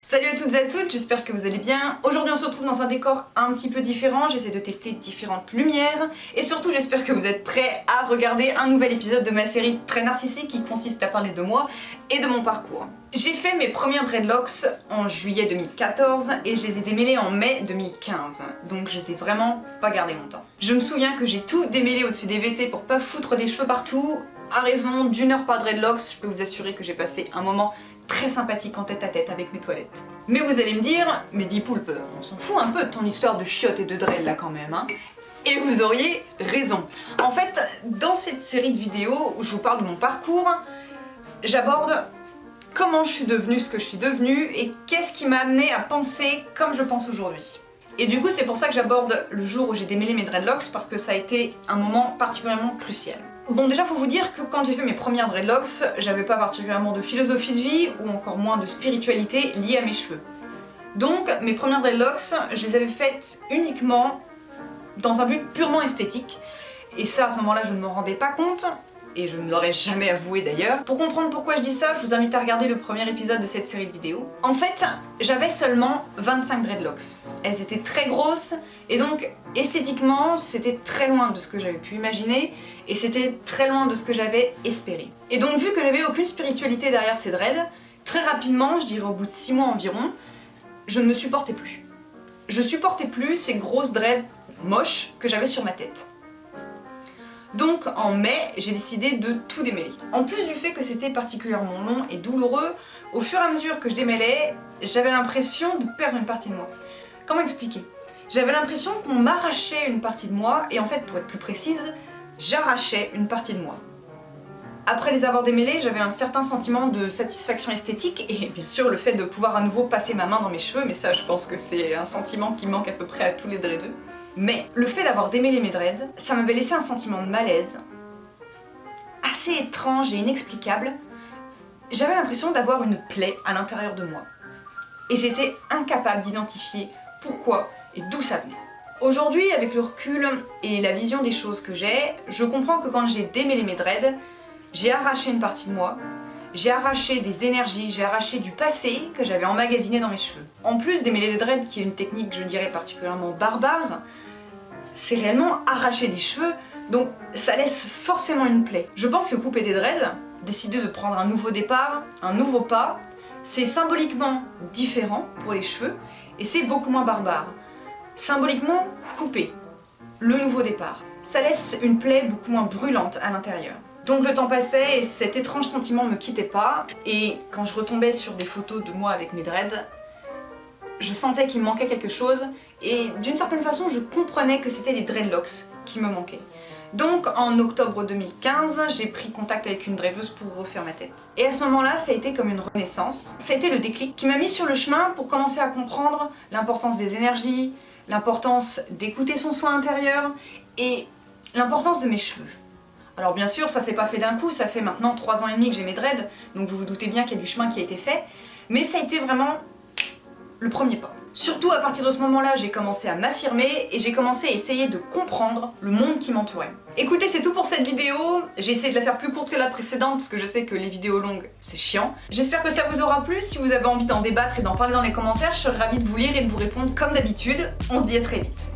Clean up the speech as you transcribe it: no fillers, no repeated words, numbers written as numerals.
Salut à toutes et à toutes, j'espère que vous allez bien. Aujourd'hui on se retrouve dans un décor un petit peu différent, j'essaie de tester différentes lumières et surtout j'espère que vous êtes prêts à regarder un nouvel épisode de ma série très narcissique qui consiste à parler de moi et de mon parcours. J'ai fait mes premières dreadlocks en juillet 2014 et je les ai démêlées en mai 2015, donc je les ai vraiment pas gardées longtemps. Je me souviens que j'ai tout démêlé au-dessus des WC pour pas foutre des cheveux partout. À raison d'1 heure par dreadlocks, je peux vous assurer que j'ai passé un moment très sympathique en tête à tête avec mes toilettes. Mais vous allez me dire, mais dis Poulpe, on s'en fout un peu de ton histoire de chiottes et de dread là quand même, hein. Et vous auriez raison. En fait, dans cette série de vidéos où je vous parle de mon parcours, j'aborde comment je suis devenue ce que je suis devenue et qu'est-ce qui m'a amené à penser comme je pense aujourd'hui. Et du coup, c'est pour ça que j'aborde le jour où j'ai démêlé mes dreadlocks parce que ça a été un moment particulièrement crucial. Bon, déjà faut vous dire que quand j'ai fait mes premières dreadlocks, j'avais pas particulièrement de philosophie de vie ou encore moins de spiritualité liée à mes cheveux. Donc mes premières dreadlocks, je les avais faites uniquement dans un but purement esthétique. Et ça, à ce moment-là, je ne m'en rendais pas compte, et je ne l'aurais jamais avoué d'ailleurs. Pour comprendre pourquoi je dis ça, je vous invite à regarder le premier épisode de cette série de vidéos. En fait, j'avais seulement 25 dreadlocks. Elles étaient très grosses, et donc esthétiquement, c'était très loin de ce que j'avais pu imaginer, et c'était très loin de ce que j'avais espéré. Et donc vu que j'avais aucune spiritualité derrière ces dreads, très rapidement, je dirais au bout de 6 mois environ, je ne me supportais plus. Je supportais plus ces grosses dreads moches que j'avais sur ma tête. Donc en mai, j'ai décidé de tout démêler. En plus du fait que c'était particulièrement long et douloureux, au fur et à mesure que je démêlais, j'avais l'impression de perdre une partie de moi. Comment expliquer ? J'avais l'impression qu'on m'arrachait une partie de moi, et en fait, pour être plus précise, j'arrachais une partie de moi. Après les avoir démêlés, j'avais un certain sentiment de satisfaction esthétique, et bien sûr le fait de pouvoir à nouveau passer ma main dans mes cheveux, mais ça je pense que c'est un sentiment qui manque à peu près à tous les dreadeux. Mais le fait d'avoir démêlé mes dreads, ça m'avait laissé un sentiment de malaise, assez étrange et inexplicable. J'avais l'impression d'avoir une plaie à l'intérieur de moi. Et j'étais incapable d'identifier pourquoi et d'où ça venait. Aujourd'hui, avec le recul et la vision des choses que j'ai, je comprends que quand j'ai démêlé mes dreads, j'ai arraché une partie de moi, j'ai arraché des énergies, j'ai arraché du passé que j'avais emmagasiné dans mes cheveux. En plus, démêler les dreads, qui est une technique, je dirais, particulièrement barbare, c'est réellement arracher des cheveux, donc ça laisse forcément une plaie. Je pense que couper des dreads, décider de prendre un nouveau départ, un nouveau pas, c'est symboliquement différent pour les cheveux et c'est beaucoup moins barbare. Symboliquement, couper, le nouveau départ, ça laisse une plaie beaucoup moins brûlante à l'intérieur. Donc le temps passait et cet étrange sentiment me quittait pas, et quand je retombais sur des photos de moi avec mes dreads, je sentais qu'il me manquait quelque chose, et d'une certaine façon je comprenais que c'était les dreadlocks qui me manquaient. Donc en octobre 2015, j'ai pris contact avec une dreadeuse pour refaire ma tête. Et à ce moment-là, ça a été comme une renaissance. Ça a été le déclic qui m'a mis sur le chemin pour commencer à comprendre l'importance des énergies, l'importance d'écouter son soin intérieur et l'importance de mes cheveux. Alors bien sûr, ça s'est pas fait d'un coup, ça fait maintenant 3 ans et demi que j'ai mes dreads, donc vous vous doutez bien qu'il y a du chemin qui a été fait, mais ça a été vraiment le premier pas. Surtout à partir de ce moment-là, j'ai commencé à m'affirmer et j'ai commencé à essayer de comprendre le monde qui m'entourait. Écoutez, c'est tout pour cette vidéo. J'ai essayé de la faire plus courte que la précédente parce que je sais que les vidéos longues, c'est chiant. J'espère que ça vous aura plu. Si vous avez envie d'en débattre et d'en parler dans les commentaires, je serais ravie de vous lire et de vous répondre comme d'habitude. On se dit à très vite.